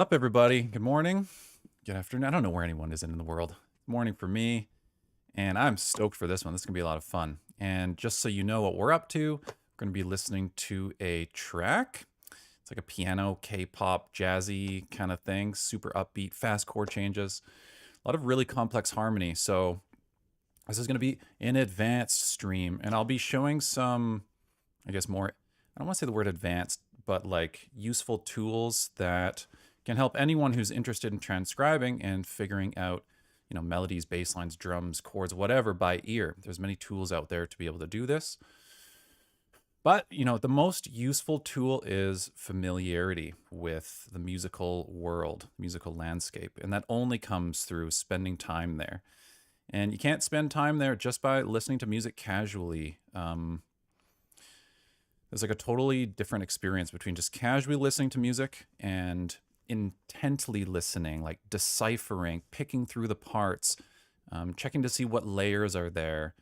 Up, everybody. Good morning. Good afternoon. I don't know where anyone is in the world. Morning for me. And I'm stoked for this one. This is going to be a lot of fun. And just so you know what we're up to, we're going to be listening to a track. It's like a piano, K-pop, jazzy kind of thing. Super upbeat, fast chord changes. A lot of really complex harmony. So this is going to be an advanced stream. And I'll be showing some, I guess more, I don't want to say the word advanced, but like useful tools that can help anyone who's interested in transcribing and figuring out, you know, melodies, bass lines, drums, chords, whatever by ear. There's many tools out there to be able to do this. But, you know, the most useful tool is familiarity with the musical world, musical landscape. And that only comes through spending time there. And you can't spend time there just by listening to music casually. There's like a totally different experience between just casually listening to music and intently listening, like deciphering, picking through the parts, checking to see what layers are there,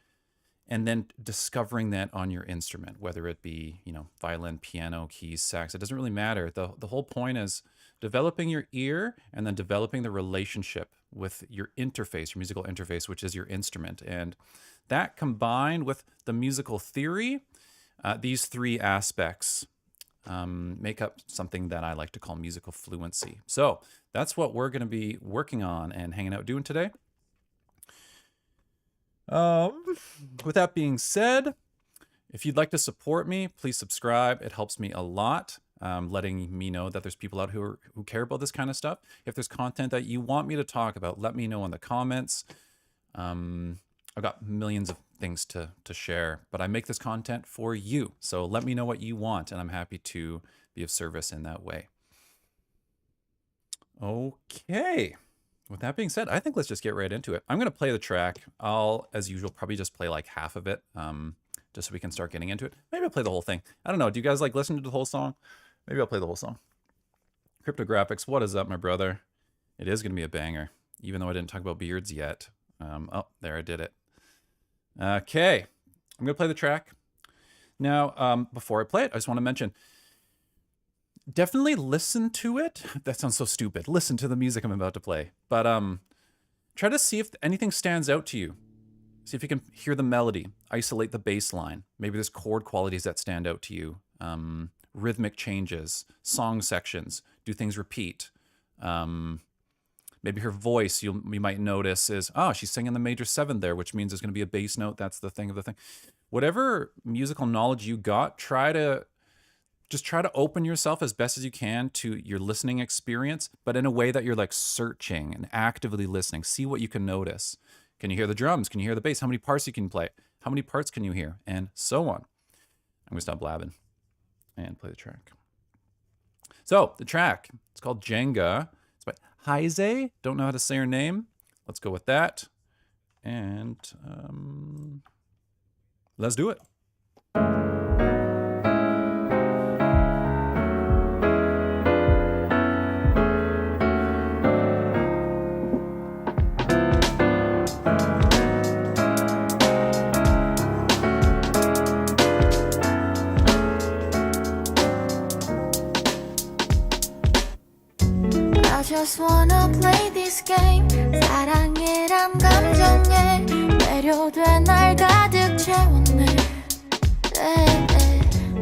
and then discovering that on your instrument, whether it be, you know, violin, piano, keys, sax, it doesn't really matter. The whole point is developing your ear and then developing the relationship with your interface, your musical interface, which is your instrument. And that combined with the musical theory, these three aspects make up something that I like to call musical fluency. So that's what we're going to be working on and hanging out doing today. With that being said, if you'd like to support me, please subscribe. It helps me a lot, letting me know that there's people out who care about this kind of stuff. If there's content that you want me to talk about, let me know in the comments. I've got millions of things to share, but I make this content for you. So let me know what you want, and I'm happy to be of service in that way. Okay. With that being said, I think let's just get right into it. I'm going to play the track. I'll, as usual, probably just play like half of it, just so we can start getting into it. Maybe I'll play the whole thing. I don't know. Do you guys like listen to the whole song? Maybe I'll play the whole song. Cryptographics, what is up, my brother? It is going to be a banger, even though I didn't talk about beards yet. Oh, there, I did it. Okay, I'm going to play the track. Now, before I play it, I just want to mention, definitely listen to it. That sounds so stupid. Listen to the music I'm about to play. But try to see if anything stands out to you. See if you can hear the melody, isolate the bass line. Maybe there's chord qualities that stand out to you. Rhythmic changes, song sections, do things repeat. Maybe her voice, you might notice is, oh, she's singing the major 7 there, which means there's going to be a bass note. That's the thing of the thing. Whatever musical knowledge you got, try to open yourself as best as you can to your listening experience, but in a way that you're like searching and actively listening. See what you can notice. Can you hear the drums? Can you hear the bass? How many parts you can play? How many parts can you hear? And so on. I'm going to stop blabbing and play the track. So the track, it's called Jenga. It's by Heise. Don't know how to say her name. Let's go with that. And let's do it. I just wanna play this game. 사랑이란 감정에 매료돼 날 가득 채웠네.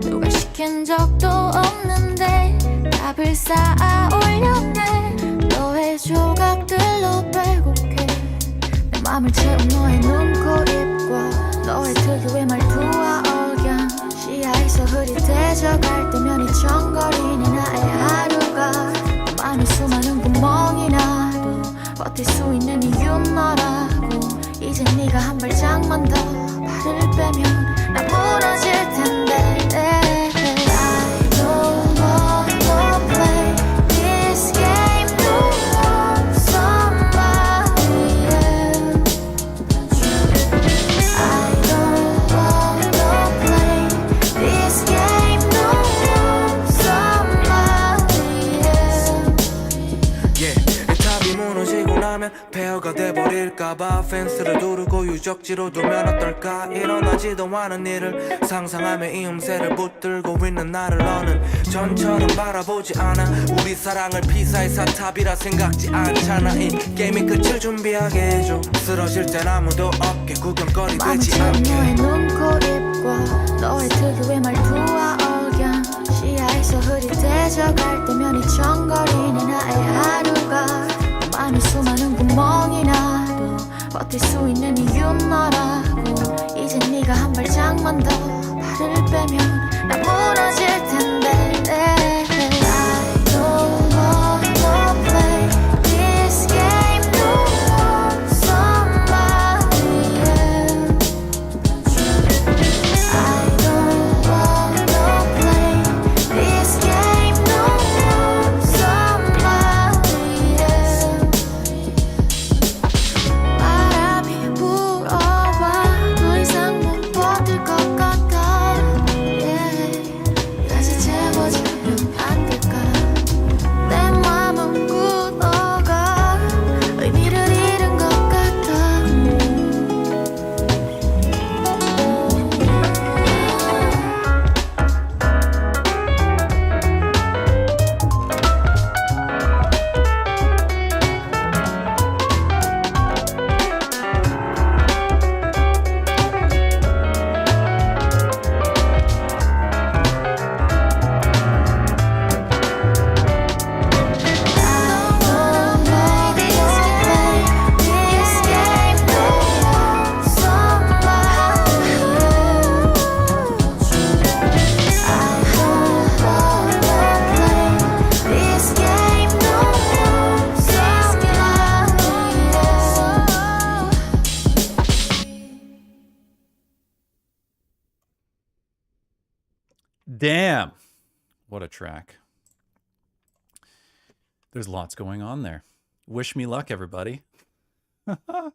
누가 시킨 적도 없는데 답을 쌓아 올렸네. 너의 조각들로 빼곡해. 내 맘을 채운 너의 눈, 코, 입과 너의 특유의 말투와 억양. 시야에서 흐릿해져갈 때면 이청거리는 나의 하루가 많은 수많은 구멍이 나도 버틸 수 있는 이유 너라고. 이제 네가 한 발짝만 더 발을 빼면 나 무너질 텐데. I don't wanna play this game no more. Somebody else. I don't wanna play this game no more. Somebody else. Yeah, 내 탑이 무너지고 난 하면 폐허가 돼버릴까봐 펜스를 두르고 유적지로 두면 어떨까 일어나지도 않은 일을 상상하며 이 음새를 붙들고 있는 나를 너는 전처럼 바라보지 않아 우리 사랑을 피사의 사탑이라 생각지 않잖아 이 게임이 끝을 준비하게 해줘 쓰러질 땐 아무도 없게 구경거리 되지 않게 너의 눈코입과 너의 특유의 말투와 억양 시야에서 흐릿해져갈 때면 이청거리는 나의 하루가 너 맘에 수많은 구멍이 나도 버틸 수 있는 이유는 너라고 이제 네가 한 발짝만 더 발을 빼면 나 무너질 텐데 I don't wanna play this game no more somebody else I don't wanna play this game no more somebody else 바람이 불어와 더 이상 못 버틸 것 같아 yeah. 다시 채워주면 안 될까 내 맘은 굳어가 의미를 잃은 것 같아 Damn. What a track. There's lots going on there. Wish me luck, everybody. Oh,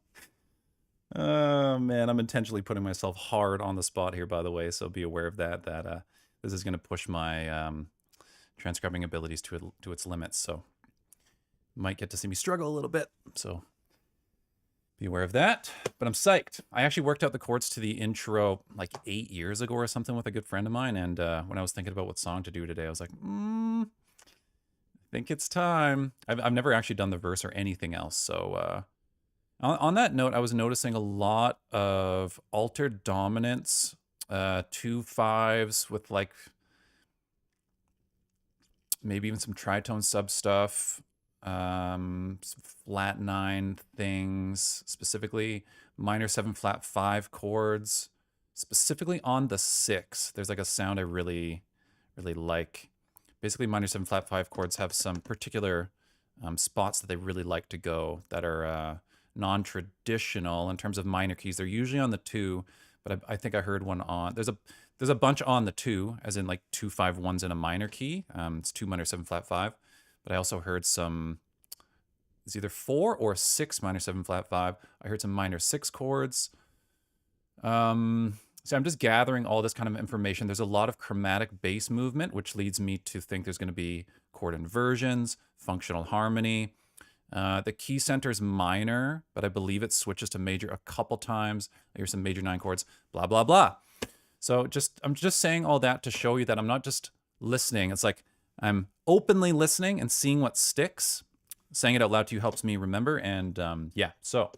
man. I'm intentionally putting myself hard on the spot here, by the way, so be aware of that, this is going to push my transcribing abilities to its limits, so might get to see me struggle a little bit, so be aware of that. But I'm psyched. I actually worked out the chords to the intro like 8 years ago or something with a good friend of mine, and when I was thinking about what song to do today, I was like, I think it's time. I've never actually done the verse or anything else, so on that note, I was noticing a lot of altered dominance, 2 5s with like maybe even some tritone sub stuff, some flat 9 things, specifically minor 7 flat 5 chords, specifically on the 6. There's like a sound I really like. Basically, minor 7 flat 5 chords have some particular spots that they really like to go that are non-traditional in terms of minor keys. They're usually on the 2, but I think I heard one on, there's a bunch on the 2, as in like 2 5 1s in a minor key. It's 2 minor 7 flat 5. But I also heard some, it's either 4 or 6 minor 7 flat 5. I heard some minor 6 chords. So I'm just gathering all this kind of information. There's a lot of chromatic bass movement, which leads me to think there's going to be chord inversions, functional harmony. The key center is minor, but I believe it switches to major a couple times. Here's some major 9 chords, blah, blah, blah. So I'm just saying all that to show you that I'm not just listening. It's like I'm openly listening and seeing what sticks. Saying it out loud to you helps me remember. And yeah, so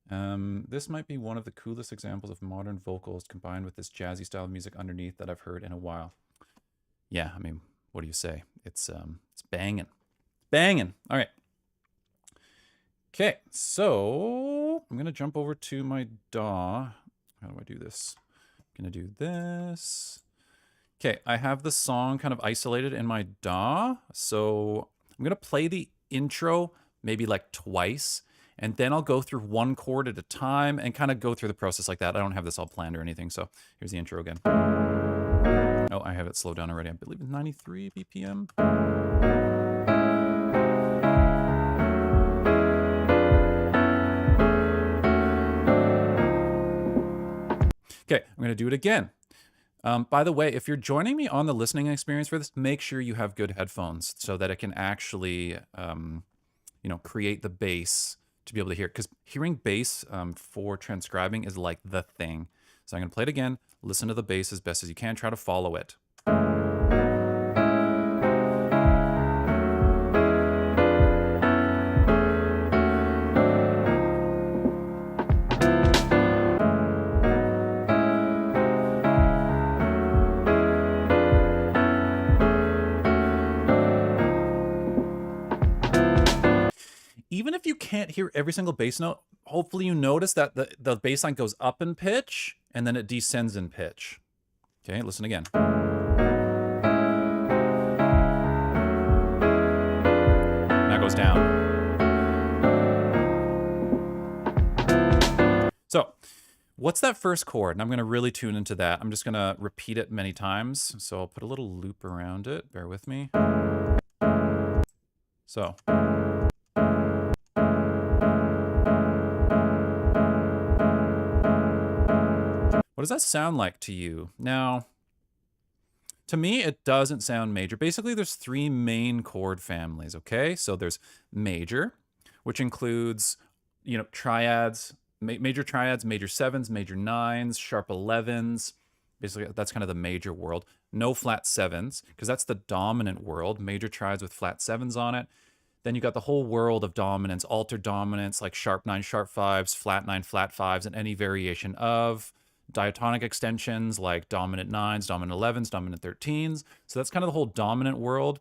this might be one of the coolest examples of modern vocals combined with this jazzy style of music underneath that I've heard in a while. Yeah, I mean, what do you say? It's banging. Banging. All right. Okay, so I'm going to jump over to my DAW. How do I do this? I'm going to do this. Okay, I have the song kind of isolated in my DAW. So I'm going to play the intro maybe like twice, and then I'll go through one chord at a time and kind of go through the process like that. I don't have this all planned or anything, so here's the intro again. Oh, I have it slowed down already. I believe it's 93 BPM. Okay, I'm going to do it again. By the way, if you're joining me on the listening experience for this, make sure you have good headphones so that it can actually, you know, create the bass to be able to hear it. Because hearing bass for transcribing is like the thing. So I'm going to play it again. Listen to the bass as best as you can. Try to follow it. Even if you can't hear every single bass note, hopefully you notice that the bass line goes up in pitch and then it descends in pitch. Okay, listen again. Now it goes down. So, what's that first chord? And I'm going to really tune into that. I'm just going to repeat it many times. So I'll put a little loop around it. Bear with me. So. What does that sound like to you? Now, to me, it doesn't sound major. Basically, there's three main chord families, okay? So there's major, which includes, you know, triads, major triads, major sevens, major nines, sharp 11s. Basically, that's kind of the major world. No flat sevens, because that's the dominant world. Major triads with flat sevens on it. Then you got the whole world of dominants, altered dominants, like sharp 9, sharp 5s, flat 9, flat 5s, and any variation of. Diatonic extensions like dominant 9s, dominant 11s, dominant 13s. So that's kind of the whole dominant world.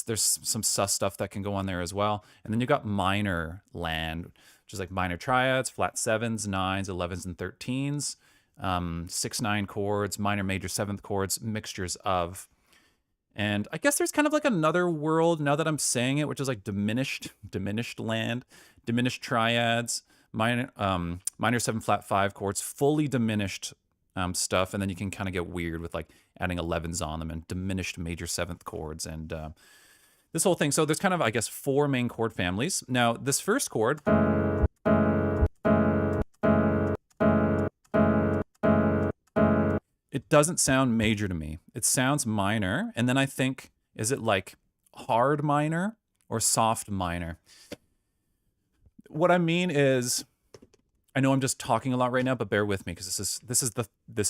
There's some sus stuff that can go on there as well. And then you got minor land, which is like minor triads, flat 7s, 9s, 11s, and 13s. 6/9 chords, minor, major, 7th chords, mixtures of. And I guess there's kind of like another world now that I'm saying it, which is like diminished land, diminished triads, minor 7 flat 5 chords, fully diminished stuff, and then you can kind of get weird with like adding 11s on them and diminished major 7th chords and this whole thing. So there's kind of, I guess, 4 main chord families. Now this first chord, it doesn't sound major to me. It sounds minor, and then I think, is it like hard minor or soft minor? What I mean is, I know I'm just talking a lot right now, but bear with me because this is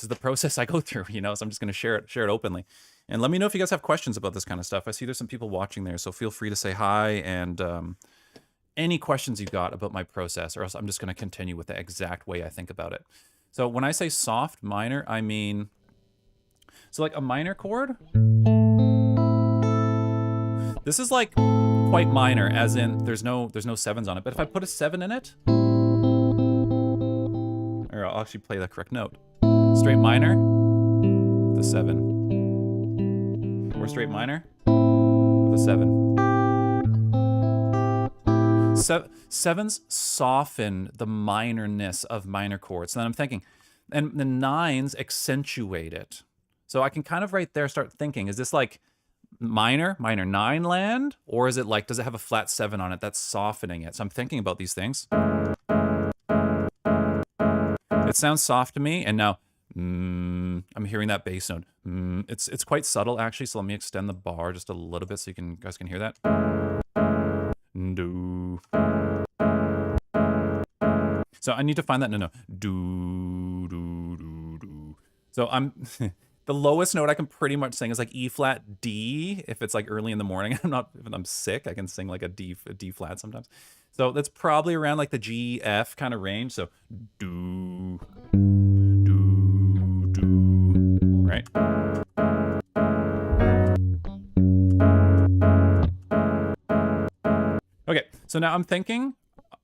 the process I go through, you know. So I'm just going to share it openly, and let me know if you guys have questions about this kind of stuff. I see there's some people watching there, so feel free to say hi and any questions you've got about my process, or else I'm just going to continue with the exact way I think about it. So when I say soft minor, I mean, so like a minor chord. This is like quite minor, as in there's no 7s on it. But if I put a 7 in it, or I'll actually play the correct note. Straight minor, the 7. Or straight minor with a 7. Sevens soften the minorness of minor chords. And then I'm thinking, and the 9s accentuate it. So I can kind of right there start thinking, is this like minor 9 land? Or is it like, does it have a flat 7 on it that's softening it? So I'm thinking about these things. It sounds soft to me, and now I'm hearing that bass note. It's quite subtle actually, so let me extend the bar just a little bit so you guys can hear that. Do. So I need to find that no. Do do do do. So I'm the lowest note I can pretty much sing is like E flat D if it's like early in the morning. If I'm sick, I can sing like a D flat sometimes. So that's probably around like the G F kind of range. So do do do, right? Okay, so now I'm thinking,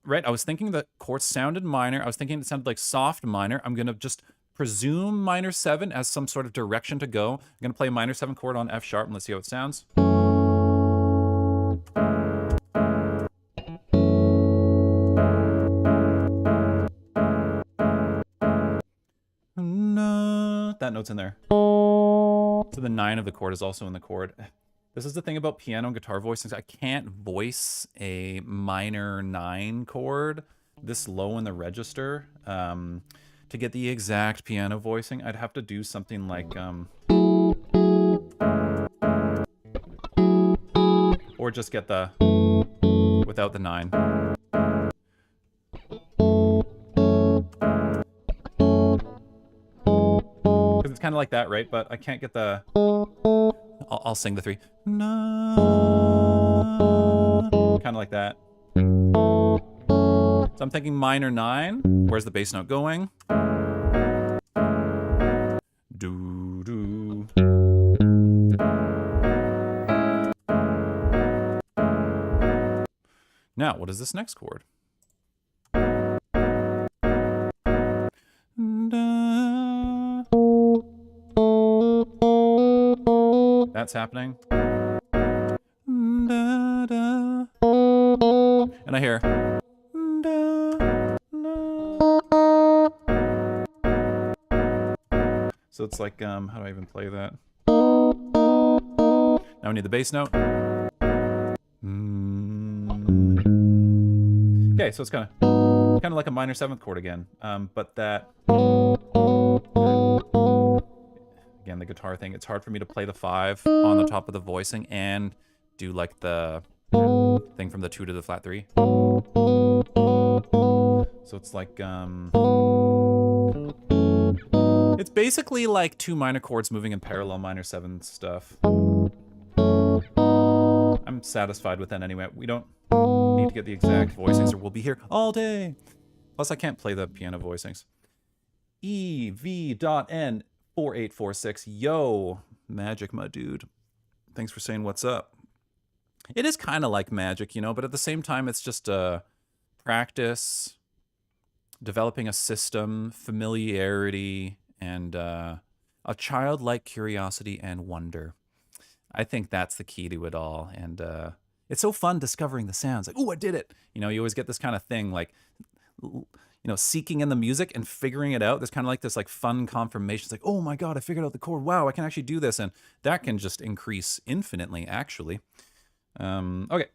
right? I was thinking the chord sounded minor. I was thinking it sounded like soft minor. I'm gonna just presume minor 7 as some sort of direction to go. I'm gonna play a minor 7 chord on F sharp and let's see how it sounds. That note's in there. So the 9 of the chord is also in the chord. This is the thing about piano and guitar voicings. I can't voice a minor 9 chord this low in the register. To get the exact piano voicing, I'd have to do something like, or just get the, without the 9. Because it's kind of like that, right? But I can't get the... I'll sing the 3. Kind of like that. So I'm thinking minor 9. Where's the bass note going? Do, do. Now, what is this next chord? That's happening. And I hear. So it's like, how do I even play that? Now we need the bass note. Okay, so it's kind of like a minor 7th chord again, but that again, the guitar thing. It's hard for me to play the 5 on the top of the voicing and do like the thing from the 2 to the flat 3. So it's like it's basically like 2 minor chords moving in parallel, minor 7 stuff. I'm satisfied with that anyway. We don't need to get the exact voicings or we'll be here all day. Plus I can't play the piano voicings. EV.N 4846. Yo, Magic, my dude. Thanks for saying what's up. It is kind of like magic, you know, but at the same time, it's just practice, developing a system, familiarity, and a childlike curiosity and wonder. I think that's the key to it all. And it's so fun discovering the sounds. Like, oh, I did it. You know, you always get this kind of thing, like, you know, seeking in the music and figuring it out. There's kind of like this like fun confirmation. It's like, oh my God, I figured out the chord. Wow, I can actually do this. And that can just increase infinitely, actually. Okay.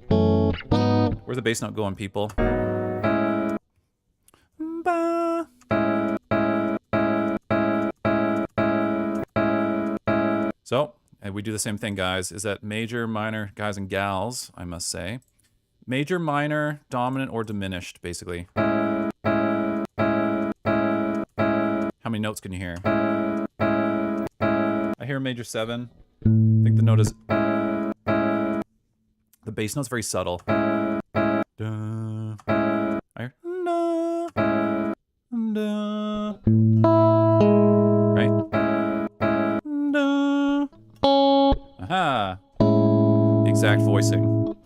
Where's the bass note going, people? Ba. So, and we do the same thing, guys. Is that major, minor, guys and gals, I must say. Major, minor, dominant, or diminished, basically. How many notes can you hear? I hear a major 7. I think the note is... The bass note's very subtle. I hear... Right? Aha! The exact voicing.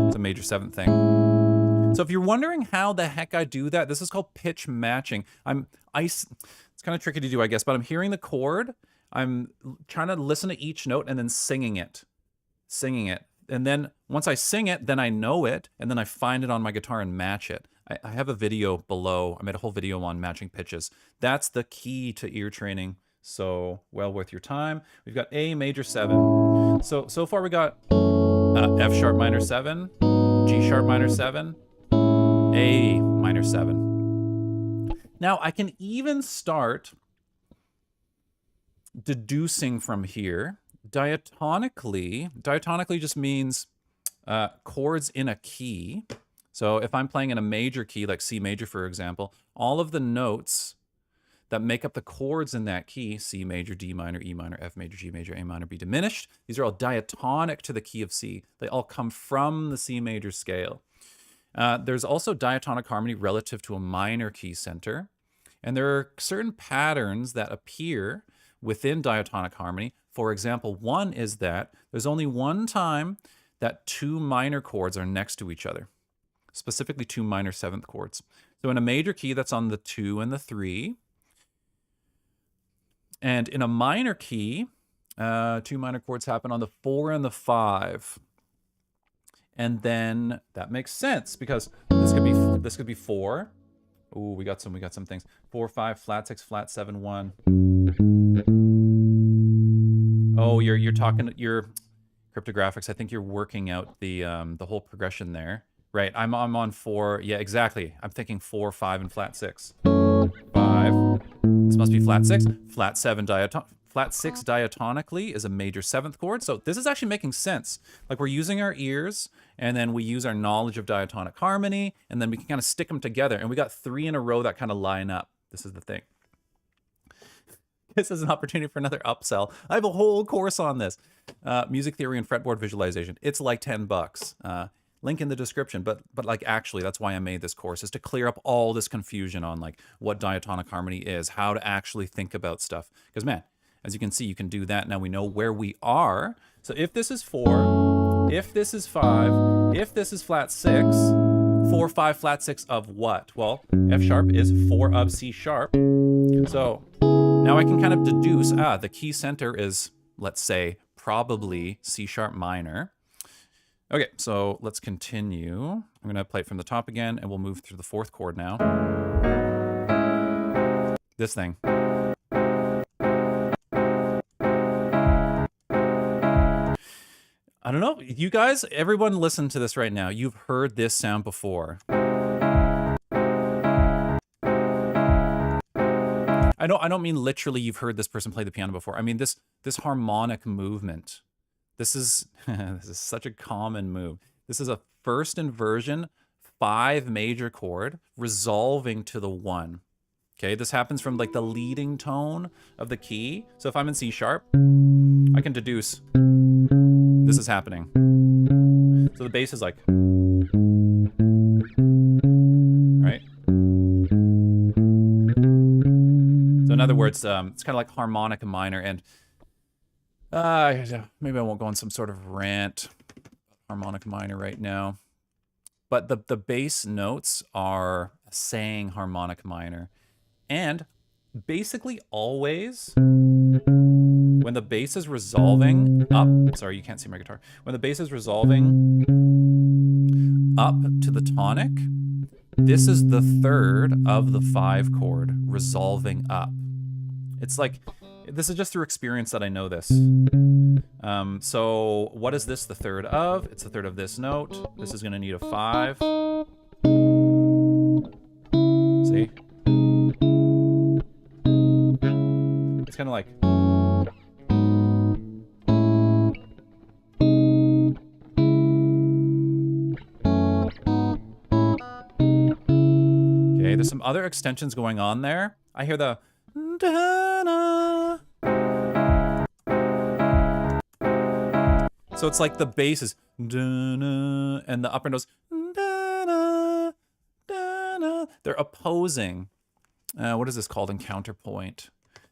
It's a major 7th thing. So if you're wondering how the heck I do that, this is called pitch matching. It's kind of tricky to do, I guess, but I'm hearing the chord. I'm trying to listen to each note and then singing it. And then once I sing it, then I know it, and then I find it on my guitar and match it. I have a video below. I made a whole video on matching pitches. That's the key to ear training. So well worth your time. We've got A major 7. So far we got F sharp minor 7, G sharp minor 7, A minor 7. Now I can even start deducing from here. Diatonically just means chords in a key. So if I'm playing in a major key, like C major, for example, all of the notes that make up the chords in that key, C major, D minor, E minor, F major, G major, A minor, B diminished, these are all diatonic to the key of C. They all come from the C major scale. There's also diatonic harmony relative to a minor key center. And there are certain patterns that appear within diatonic harmony. For example, one is that there's only one time that 2 minor chords are next to each other, specifically 2 minor 7th chords. So in a major key, that's on the 2 and the 3. And in a minor key, 2 minor chords happen on the 4 and the 5. And then that makes sense because this could be 4. Ooh, we got some things. 4, 5, flat 6, flat 7, 1. Oh, you're talking your cryptographics. I think you're working out the whole progression there. Right, I'm on 4. Yeah, exactly. I'm thinking 4, 5, and flat 6. 5. This must be flat 6, flat 7 diatonic, Flat 6 diatonically is a major 7th chord. So this is actually making sense. Like we're using our ears, and then we use our knowledge of diatonic harmony, and then we can kind of stick them together. And we got 3 in a row that kind of line up. This is the thing. This is an opportunity for another upsell. I have a whole course on this. Music theory and fretboard visualization. It's like $10. Link in the description. But like actually, that's why I made this course, is to clear up all this confusion on like what diatonic harmony is, how to actually think about stuff. Because man, as you can see, you can do that. Now we know where we are. So if this is 4, if this is 5, if this is flat 6, 4, 5, flat 6 of what? Well, F sharp is 4 of C sharp. So now I can kind of deduce, the key center is, let's say, probably C sharp minor. Okay, so let's continue. I'm gonna play it from the top again, and we'll move through the 4th chord now. This thing. I don't know, you guys, everyone listen to this right now. You've heard this sound before. I don't mean literally you've heard this person play the piano before. I mean this harmonic movement. This is this is such a common move. This is a first inversion 5 major chord resolving to the 1. Okay, this happens from like the leading tone of the key. So if I'm in C sharp, I can deduce this is happening. So the bass is like, right? So in other words, it's kind of like harmonic minor, and maybe I won't go on some sort of rant harmonic minor right now. But the bass notes are saying harmonic minor. And basically always, when the bass is resolving up, sorry, you can't see my guitar. When the bass is resolving up to the tonic, this is the 3rd of the 5 chord resolving up. It's like, this is just through experience that I know this. So what is this the 3rd of? It's the 3rd of this note. This is gonna need a 5. See? It's kind of like, okay, there's some other extensions going on there. I hear the da-na. So it's like the bass is da-na, and the upper notes da-na, da-na. They're opposing. What is this called in counterpoint?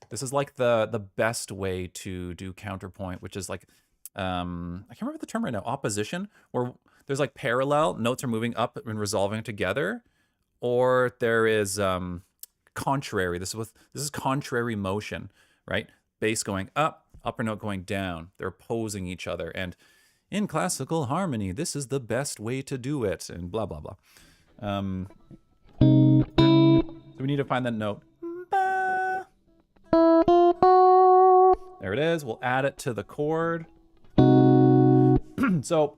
This is like the best way to do counterpoint, which is like, I can't remember the term right now, opposition, where there's like parallel, notes are moving up and resolving together, or there is contrary. This is contrary motion, right? Bass going up, upper note going down. They're opposing each other. And in classical harmony, this is the best way to do it, and blah, blah, blah. So we need to find that note. There it is. We'll add it to the chord. So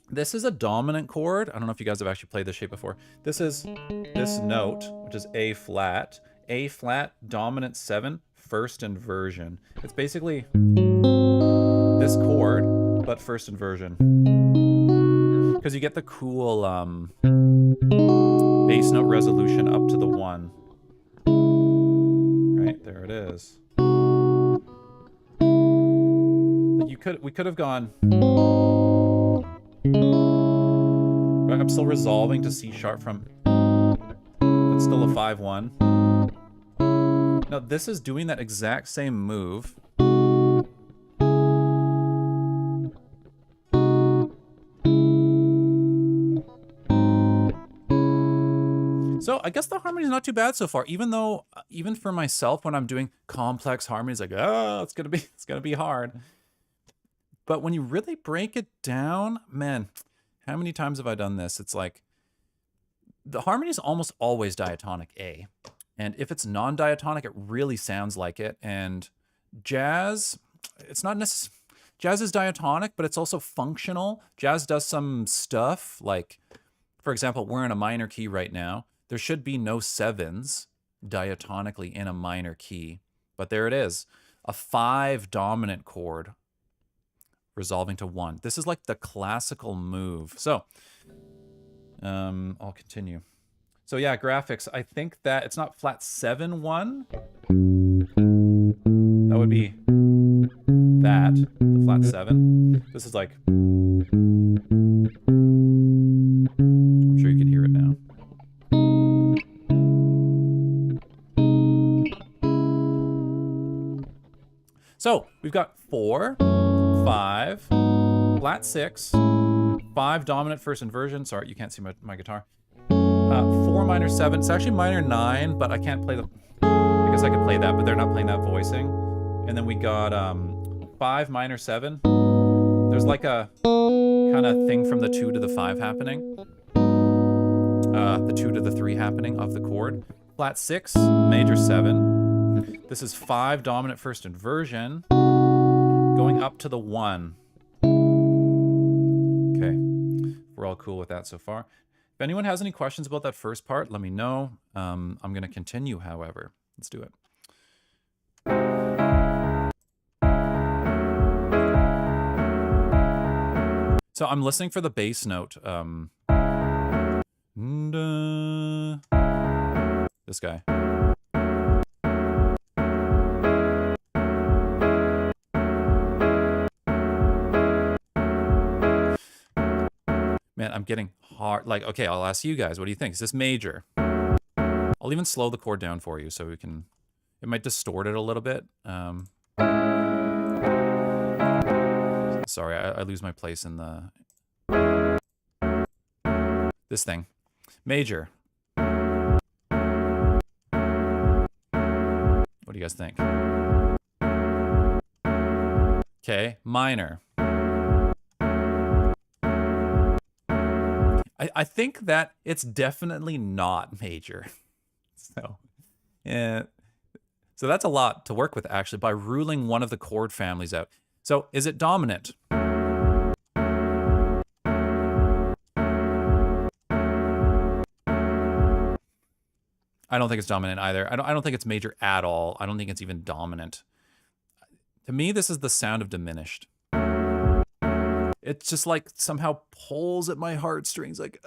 this is a dominant chord. I don't know if you guys have actually played this shape before. This is this note, which is A flat, dominant 7, first inversion. It's basically this chord, but first inversion. Because you get the cool bass note resolution up to the 1. Right, there it is. We could have gone. I'm still resolving to C sharp from. It's still a 5-1. Now this is doing that exact same move. So I guess the harmony is not too bad so far, even though, even for myself, when I'm doing complex harmonies, like, oh, it's gonna be hard. But when you really break it down, man, how many times have I done this? It's like, the harmony is almost always diatonic A. And if it's non-diatonic, it really sounds like it. And jazz, it's not necessarily, jazz is diatonic, but it's also functional. Jazz does some stuff like, for example, we're in a minor key right now. There should be no 7s diatonically in a minor key, but there it is. a 5 dominant chord resolving to 1. This is like the classical move. So I'll continue. So yeah, graphics. I think that it's not flat 7 1. That would be that, the flat 7. This is like, I'm sure you can hear it now. So we've got 4, 5, flat 6, 5 dominant first inversion. Sorry, you can't see my guitar. 4 minor 7. It's actually minor 9, but I can't play the. I guess I could play that, but they're not playing that voicing. And then we got 5 minor 7. There's like a kind of thing from the 2 to the 5 happening. The 2 to the 3 happening of the chord. Flat 6, major 7. This is 5 dominant first inversion going up to the 1. Okay, we're all cool with that so far. If anyone has any questions about that first part, let me know. I'm going to continue, however. Let's do it. So I'm listening for the bass note. This guy. Man, I'm getting hard. Like, okay, I'll ask you guys. What do you think? Is this major? I'll even slow the chord down for you so we can. It might distort it a little bit. Sorry, I lose my place in the. This thing. Major. What do you guys think? Okay, minor. I think that it's definitely not major. So, yeah. So that's a lot to work with, actually, by ruling one of the chord families out. So is it dominant? I don't think it's dominant either. I don't think it's major at all. I don't think it's even dominant. To me, this is the sound of diminished. It's just like somehow pulls at my heartstrings, like,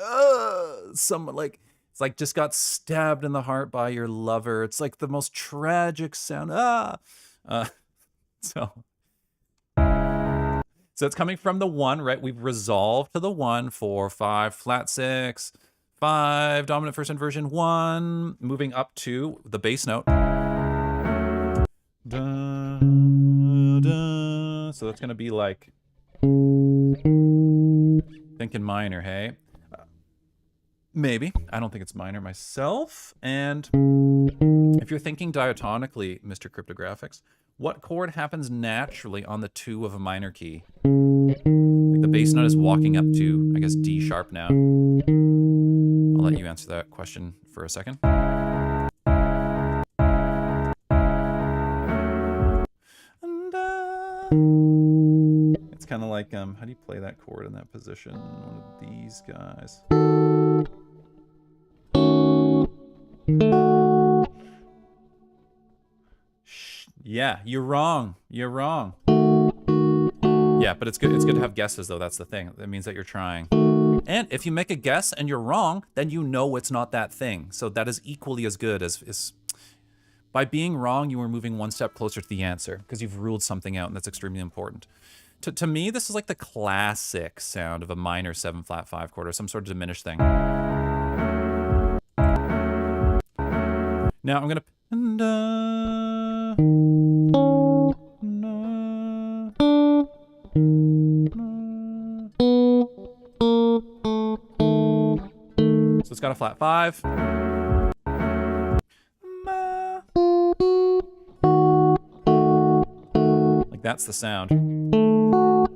someone like, it's like just got stabbed in the heart by your lover. It's like the most tragic sound. So it's coming from the 1, right? We've resolved to the 1, 4, 5, flat 6, 5, dominant first inversion 1, moving up to the bass note. Da, da. So that's going to be like, thinking minor, hey? Maybe. I don't think it's minor myself. And if you're thinking diatonically, Mr. Cryptographics, what chord happens naturally on the 2 of a minor key? Like the bass note is walking up to, I guess, D sharp now. I'll let you answer that question for a second. It's kind of like, how do you play that chord in that position? One of these guys. Yeah, you're wrong. You're wrong. Yeah, but it's good. It's good to have guesses, though. That's the thing. That means that you're trying. And if you make a guess and you're wrong, then you know it's not that thing. So that is equally as good as by being wrong, you are moving one step closer to the answer because you've ruled something out, and that's extremely important. To me, this is like the classic sound of a minor 7 flat 5 chord or some sort of diminished thing. Now I'm gonna. So it's got a flat 5. Like that's the sound.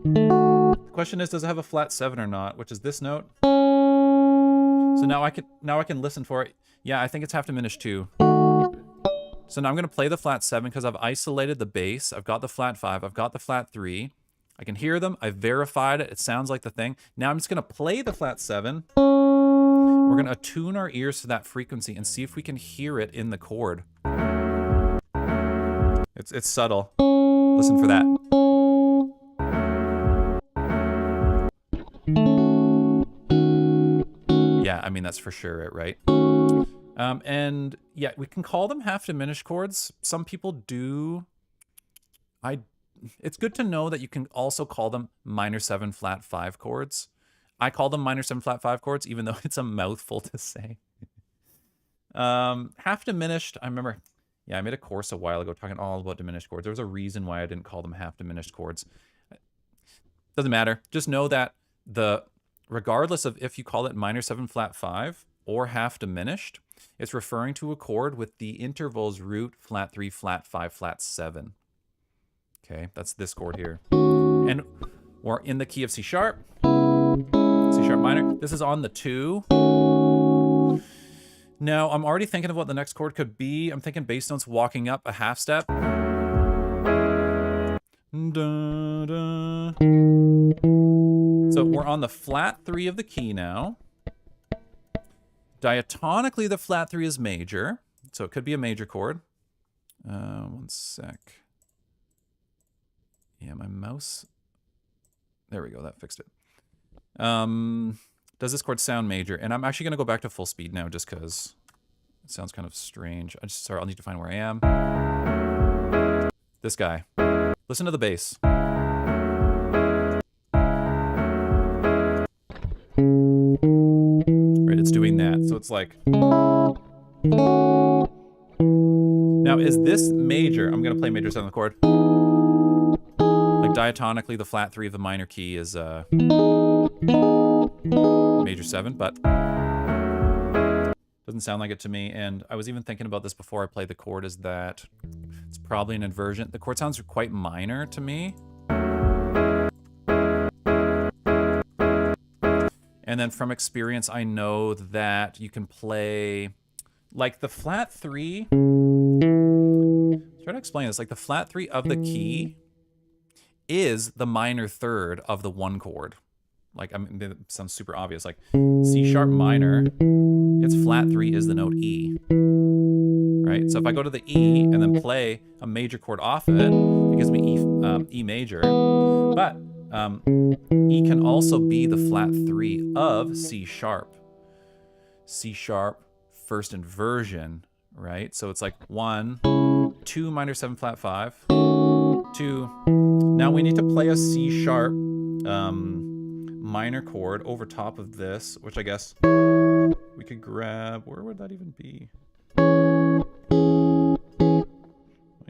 The question is, does it have a flat 7 or not? Which is this note. So now I can listen for it. Yeah, I think it's half diminished too. So now I'm gonna play the flat 7 because I've isolated the bass. I've got the flat 5. I've got the flat 3. I can hear them. I've verified it. It sounds like the thing. Now I'm just gonna play the flat 7. We're gonna attune our ears to that frequency and see if we can hear it in the chord. It's subtle. Listen for that. Yeah, I mean, that's for sure it, right? And yeah, we can call them half diminished chords. Some people do. It's good to know that you can also call them minor 7 flat 5 chords. I call them minor 7 flat 5 chords, even though it's a mouthful to say. Half diminished, I remember, yeah, I made a course a while ago talking all about diminished chords. There was a reason why I didn't call them half diminished chords. Doesn't matter. Just know that regardless of if you call it minor 7 flat 5 or half diminished, it's referring to a chord with the intervals root, flat 3, flat 5, flat 7. Okay, that's this chord here. And we're in the key of C sharp minor. This is on the 2. Now, I'm already thinking of what the next chord could be. I'm thinking bass notes walking up a half step. Da, da. So we're on the flat 3 of the key now. Diatonically, the flat 3 is major, so it could be a major chord. One sec. Yeah, my mouse. There we go, that fixed it. Does this chord sound major? And I'm actually going to go back to full speed now just because it sounds kind of strange. Sorry, I'll need to find where I am. This guy. Listen to the bass. Right, it's doing that. So it's like... Now, is this major? I'm going to play major 7th chord. Like diatonically, the flat 3 of the minor key is major 7, but doesn't sound like it to me. And I was even thinking about this before I played the chord, is that it's probably an inversion. The chord sounds quite minor to me. And then from experience, I know that you can play like the flat 3. Try to explain this. Like the flat 3 of the key is the minor 3rd of the 1 chord. Like, I mean, it sounds super obvious. Like C sharp minor, its flat 3 is the note E. Right? So if I go to the E and then play a major chord off of it, it gives me E major. But E can also be the flat 3 of C sharp. C sharp, first inversion, right? So it's like 1, 2 minor 7 flat 5, 2. Now we need to play a C sharp minor chord over top of this, which I guess we could grab. Where would that even be?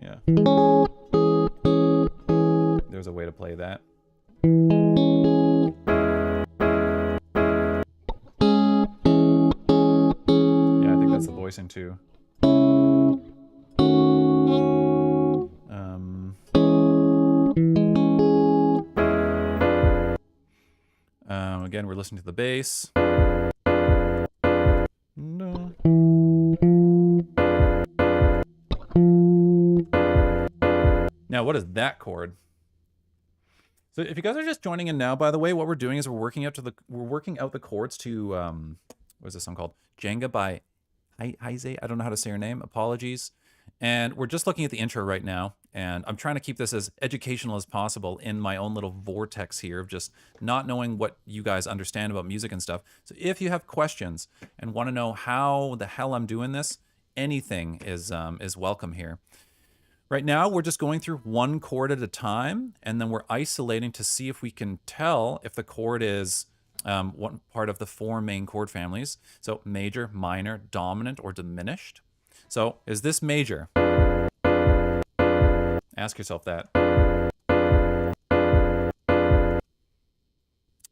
Yeah. There's a way to play that. Yeah, I think that's the voicing too. Again, we're listening to the bass. No. Now, what is that chord? So, if you guys are just joining in now, by the way, what we're doing is we're working out the chords to what is this song called? Jenga by Heise. I don't know how to say her name. Apologies. And we're just looking at the intro right now, and I'm trying to keep this as educational as possible in my own little vortex here of just not knowing what you guys understand about music and stuff. So if you have questions and want to know how the hell I'm doing this, anything is welcome here. Right now, we're just going through 1 chord at a time, and then we're isolating to see if we can tell if the chord is one part of the 4 main chord families. So major, minor, dominant, or diminished. So, is this major? Ask yourself that.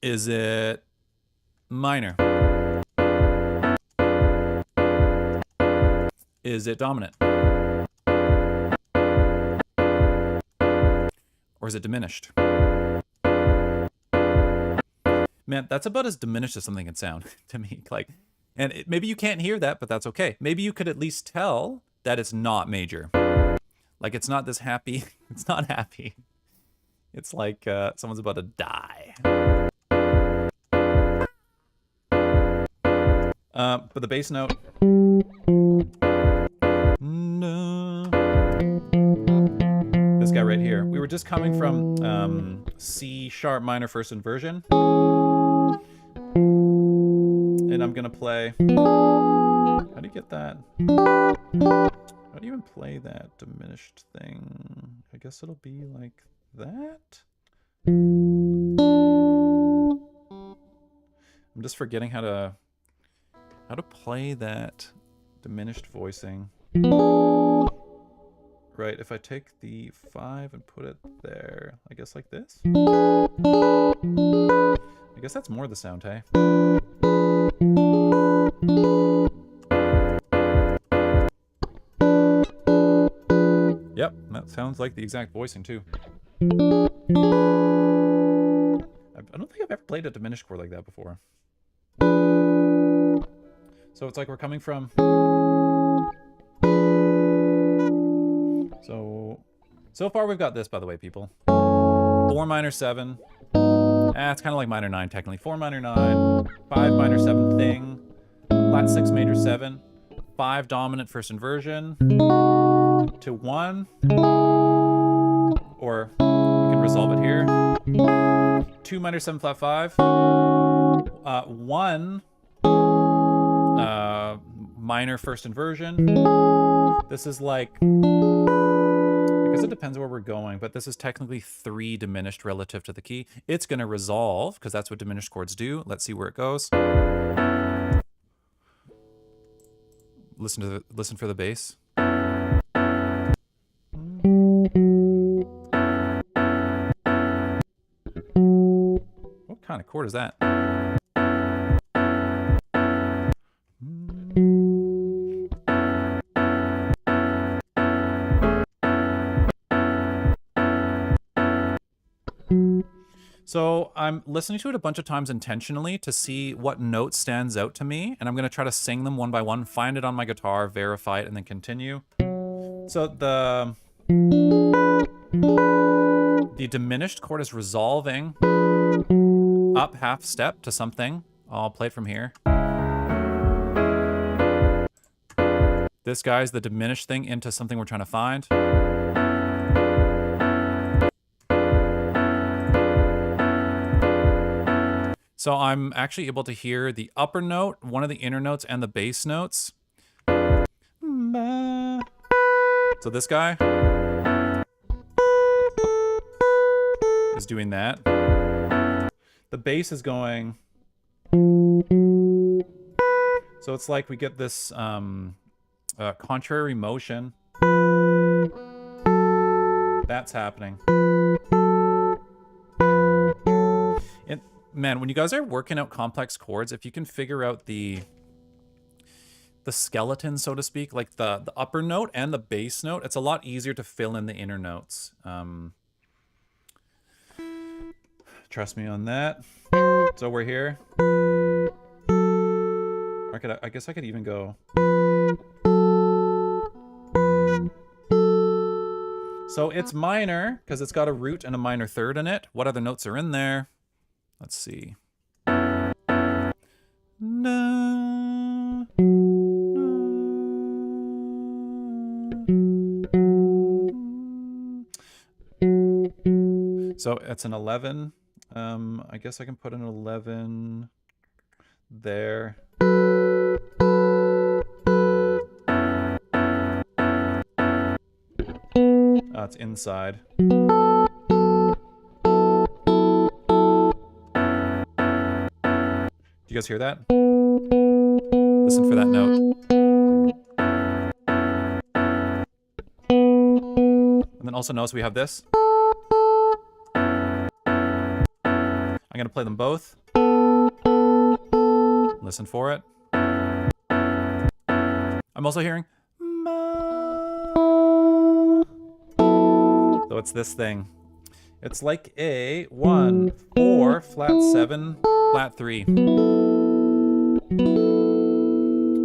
Is it minor? Is it dominant? Or is it diminished? Man, that's about as diminished as something can sound to me. Like, and maybe you can't hear that, but that's okay. Maybe you could at least tell that it's not major. Like, it's not this happy. It's not happy. It's like someone's about to die. But the bass note. No. This guy right here. We were is coming from C sharp minor first inversion. And I'm gonna play. How do you get that? How do you even play that diminished thing? I guess it'll be like that. I'm just forgetting how to play that diminished voicing. Right, if I take the 5 and put it there, I guess like this. I guess that's more the sound, hey? Yep, that sounds like the exact voicing too. I don't think I've ever played a diminished chord like that before. So it's like we're coming from... So far we've got this, by the way, people. 4 minor 7. It's kind of like minor 9, technically. 4 minor 9, 5 minor 7 thing, flat 6 major 7, 5 dominant first inversion, to 1, or we can resolve it here. 2 minor 7 flat 5, 1 minor first inversion. This is like, I guess it depends where we're going, but this is technically 3 diminished relative to the key. It's going to resolve, because that's what diminished chords do. Let's see where it goes. Listen for the bass. What kind of chord is that? So I'm listening to it a bunch of times intentionally to see what note stands out to me, and I'm going to try to sing them one by one, find it on my guitar, verify it, and then continue. So the diminished chord is resolving up half step to something. I'll play it from here. This guy's the diminished thing into something we're trying to find. So I'm actually able to hear the upper note, one of the inner notes, and the bass notes. So this guy is doing that. The bass is going. So it's like we get this contrary motion. That's happening. Man, when you guys are working out complex chords, if you can figure out the skeleton, so to speak, like the upper note and the bass note, it's a lot easier to fill in the inner notes. Trust me on that. So we're here. I guess I could even go. So it's minor, because it's got a root and a minor third in it. What other notes are in there? Let's see. So it's an 11. I guess I can put an 11 there. It's inside. Do you guys hear that? Listen for that note. And then also notice we have this. I'm going to play them both. Listen for it. I'm also hearing. So it's this thing. It's like a 1, 4, flat 7, flat 3.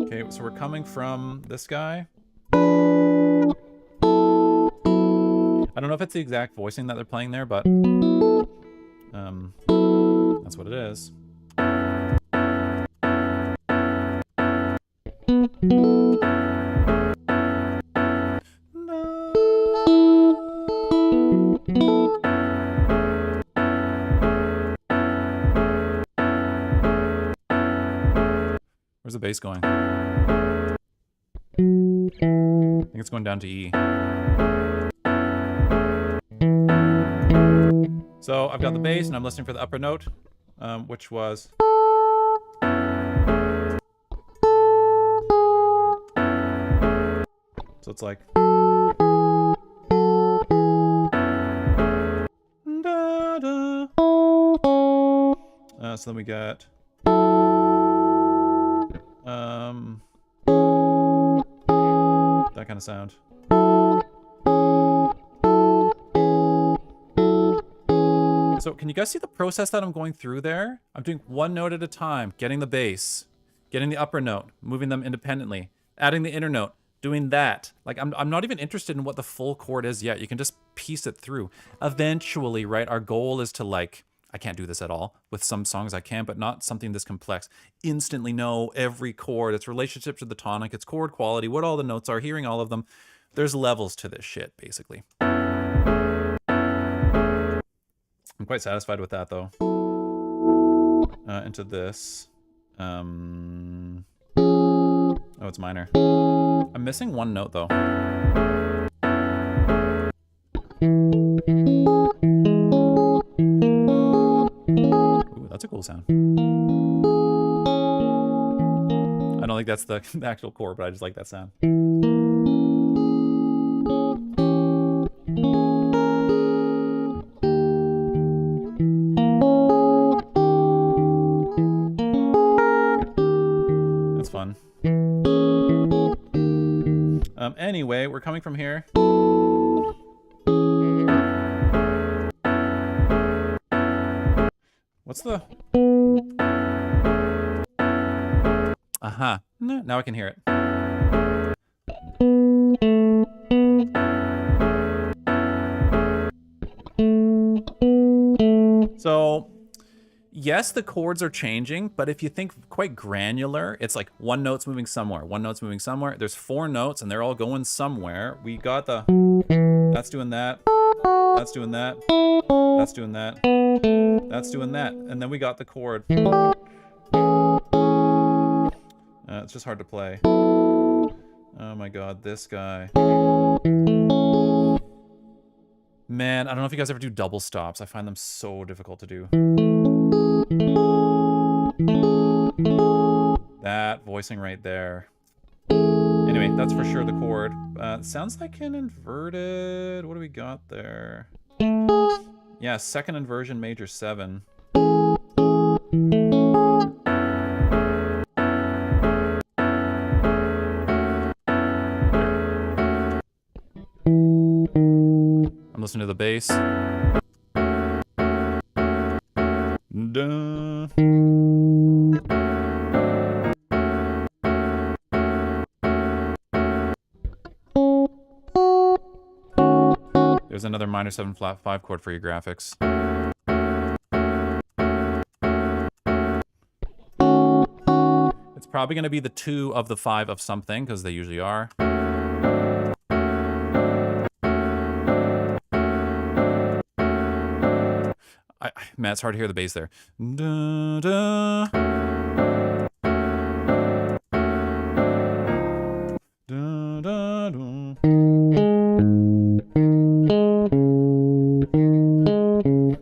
Okay, so we're coming from this guy. I don't know if it's the exact voicing that they're playing there, but that's what it is. Where's the bass going? I think it's going down to E. So I've got the bass and I'm listening for the upper note, which was... So it's like... so then we got... that kind of sound. So can you guys see the process that I'm going through there? I'm doing one note at a time, getting the bass, getting the upper note, moving them independently, adding the inner note, doing that. Like, I'm not even interested in what the full chord is yet. You can just piece it through. Eventually, right, our goal is to, like, I can't do this at all. With some songs I can, but not something this complex. Instantly know every chord, its relationship to the tonic, its chord quality, what all the notes are, hearing all of them. There's levels to this shit, basically. I'm quite satisfied with that, though. Into this. Oh, it's minor. I'm missing one note, though. Ooh, that's a cool sound. I don't think that's the actual chord, but I just like that sound. That's fun. Anyway, we're coming from here. What's the... Aha. Now I can hear it. So, yes, the chords are changing, but if you think quite granular, it's like one note's moving somewhere, one note's moving somewhere. There's 4 notes, and they're all going somewhere. We got the... That's doing that. That's doing that. That's doing that. That's doing that. And then we got the chord. It's just hard to play. Oh my god, this guy. Man, I don't know if you guys ever do double stops. I find them so difficult to do. That voicing right there. Anyway, that's for sure the chord. Sounds like an inverted... What do we got there? Yeah, second inversion, major 7. I'm listening to the bass. Duh. There's another minor 7 flat 5 chord for your graphics. It's probably going to be the 2 of the 5 of something, because they usually are. Man, it's hard to hear the bass there. Da, da. Da, da, da.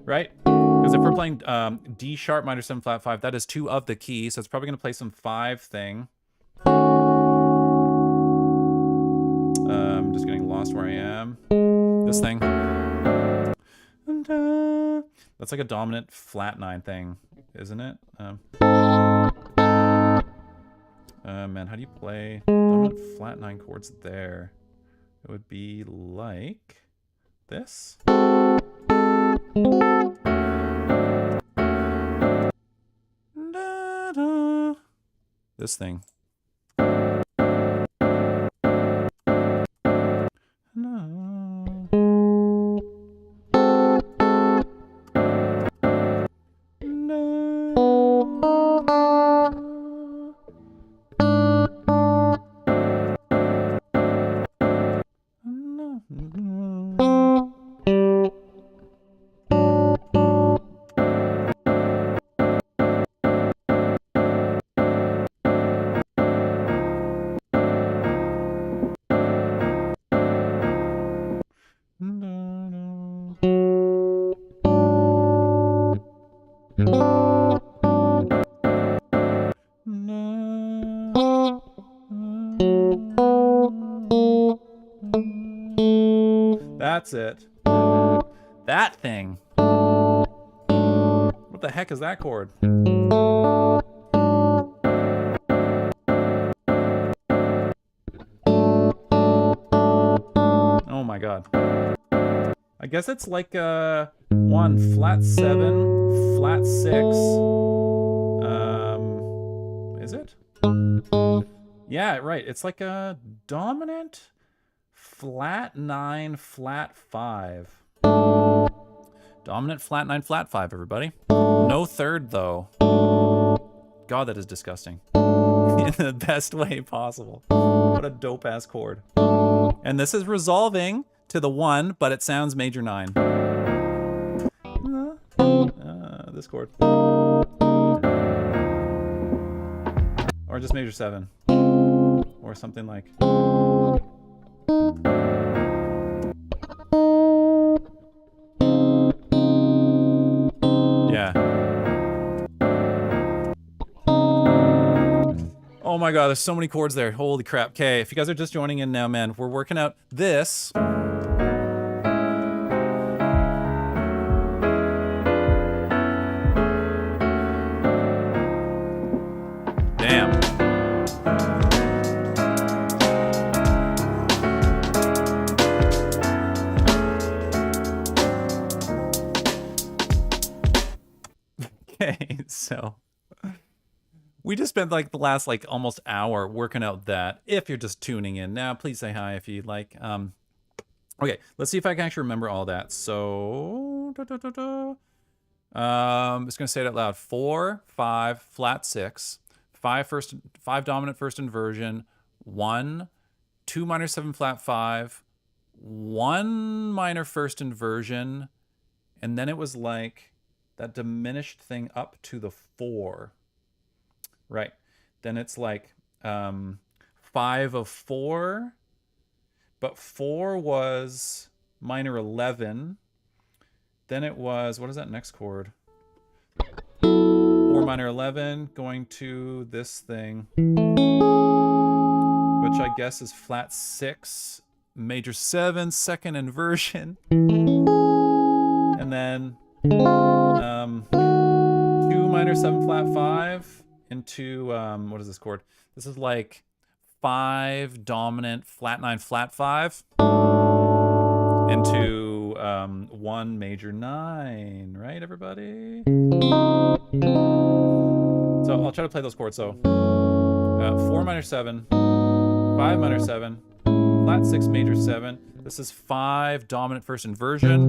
Right? Because if we're playing D sharp minor 7 flat 5, that is 2 of the key, so it's probably going to play some 5 thing. I'm just getting lost where I am. This thing. That's like a dominant flat 9 thing, isn't it? Man, how do you play dominant flat 9 chords there? It would be like this. This thing. That's it. That thing. What the heck is that chord? Oh my god. I guess it's like a 1 flat 7 flat 6. Is it? Yeah, right. It's like a dominant flat 9 flat 5. Dominant flat 9 flat 5, everybody. No third though. God, that is disgusting. In the best way possible. What a dope ass chord. And this is resolving to the 1, but it sounds major 9. This chord. Or just major 7. Or something like. Yeah. Oh my god, there's so many chords there. Holy crap. Okay, if you guys are just joining in now, man, we're working out this. Damn. Okay, so we just spent like the last like almost hour working out that. If you're just tuning in now, please say hi if you'd like. Okay, let's see if I can actually remember all that. So, just gonna say it out loud. 4, 5, flat 6, 5 dominant first inversion, 1, 2 minor 7 flat 5, 1 minor first inversion, and then it was like that diminished thing up to the 4. Right. Then it's like 5 of 4, but 4 was minor 11. Then it was, what is that next chord? 4 minor 11 going to this thing, which I guess is flat 6, major 7, second inversion. And then 2 minor 7 flat 5. Into, what is this chord? This is like 5 dominant flat 9 flat 5 into 1 major 9, right, everybody? So I'll try to play those chords. So 4 minor 7, 5 minor 7, flat 6 major 7. This is 5 dominant first inversion.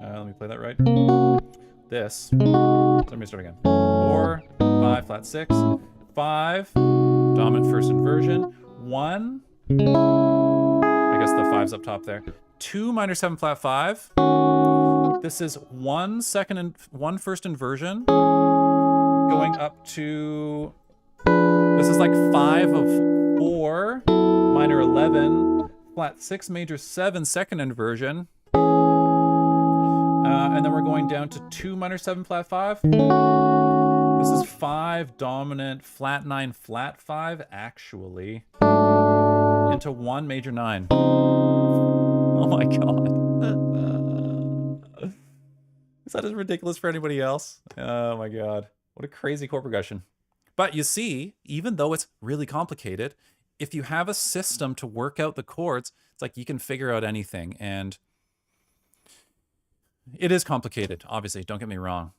Let me play that right. This. So let me start again. 4, 5, flat 6, 5, dominant first inversion, 1, I guess the 5's up top there, 2 minor 7 flat 5, this is 1 first inversion, going up to, this is like 5 of 4, minor 11, flat 6 major 7 second inversion, and then we're going down to 2 minor 7 flat 5. This is 5 dominant flat 9 flat 5 actually into 1 major 9. Oh my god. Is that as ridiculous for anybody else? Oh my god. What a crazy chord progression. But you see, even though it's really complicated, if you have a system to work out the chords, it's like you can figure out anything. And it is complicated, obviously, don't get me wrong.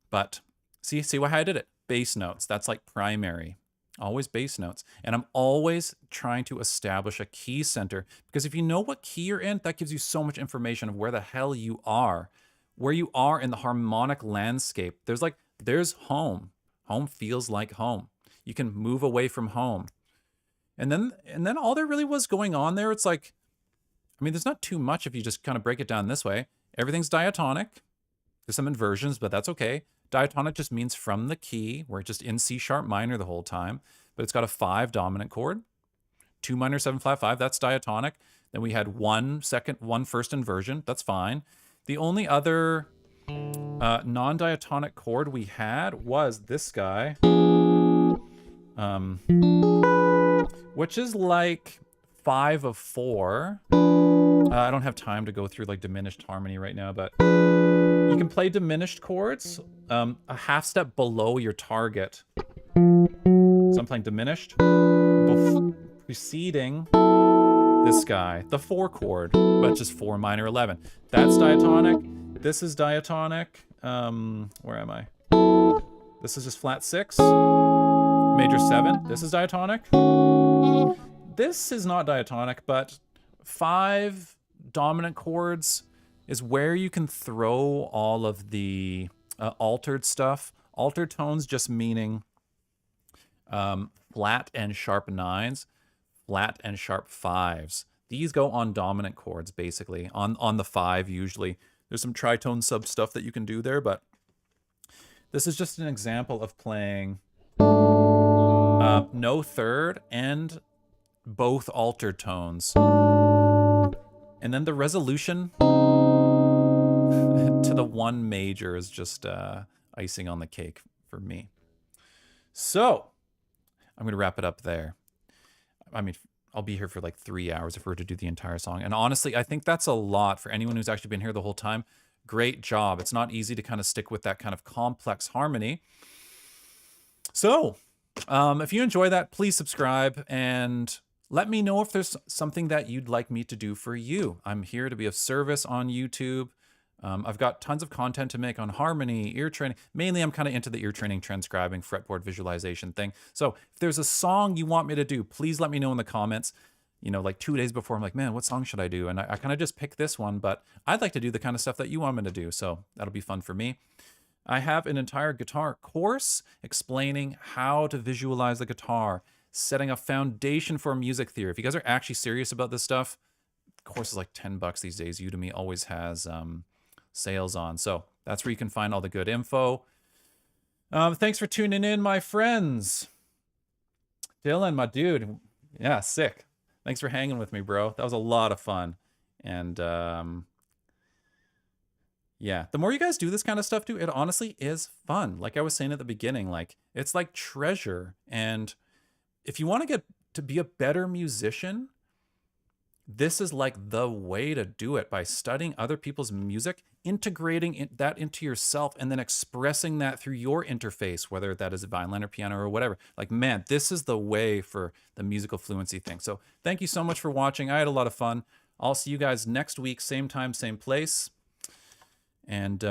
But see why I did it? Bass notes. That's like primary. Always bass notes. And I'm always trying to establish a key center, because if you know what key you're in, that gives you so much information of where the hell you are, where you are in the harmonic landscape. There's home. Home feels like home. You can move away from home. And then all there really was going on there, it's like, I mean, there's not too much if you just kind of break it down this way. Everything's diatonic. There's some inversions, but that's okay. Diatonic just means from the key. We're just in C sharp minor the whole time, but it's got a 5 dominant chord. 2 minor 7 flat 5, that's diatonic. Then we had 1 first inversion, that's fine. The only other non-diatonic chord we had was this guy, which is like 5 of 4. I don't have time to go through like diminished harmony right now, but you can play diminished chords a half step below your target. So I'm playing diminished, preceding this guy, the 4 chord, but just 4 minor 11. That's diatonic. This is diatonic. Where am I? This is just flat 6, major 7. This is diatonic. This is not diatonic, but 5 dominant chords is where you can throw all of the altered stuff. Altered tones just meaning flat and sharp 9s, flat and sharp 5s. These go on dominant chords, basically, on the 5 usually. There's some tritone sub stuff that you can do there, but this is just an example of playing no third and both altered tones. And then the resolution to the 1 major is just icing on the cake for me. So I'm going to wrap it up there. I mean, I'll be here for like 3 hours if we were to do the entire song. And honestly, I think that's a lot for anyone who's actually been here the whole time. Great job. It's not easy to kind of stick with that kind of complex harmony. So if you enjoy that, please subscribe and let me know if there's something that you'd like me to do for you. I'm here to be of service on YouTube. I've got tons of content to make on harmony, ear training. Mainly, I'm kind of into the ear training, transcribing, fretboard visualization thing. So if there's a song you want me to do, please let me know in the comments. You know, like 2 days before, I'm like, man, what song should I do? And I kind of just pick this one, but I'd like to do the kind of stuff that you want me to do. So that'll be fun for me. I have an entire guitar course explaining how to visualize the guitar, setting a foundation for music theory. If you guys are actually serious about this stuff, the course is like $10 these days. Udemy always has sales on. So that's where you can find all the good info. Thanks for tuning in, my friends. Dylan, my dude. Yeah, sick. Thanks for hanging with me, bro. That was a lot of fun. And yeah, the more you guys do this kind of stuff too, it honestly is fun. Like I was saying at the beginning, like it's like treasure. And if you want to get to be a better musician, this is like the way to do it, by studying other people's music, integrating that into yourself, and then expressing that through your interface, whether that is a violin or piano or whatever. Like, man, this is the way for the musical fluency thing. So thank you so much for watching. I had a lot of fun. I'll see you guys next week, same time, same place. And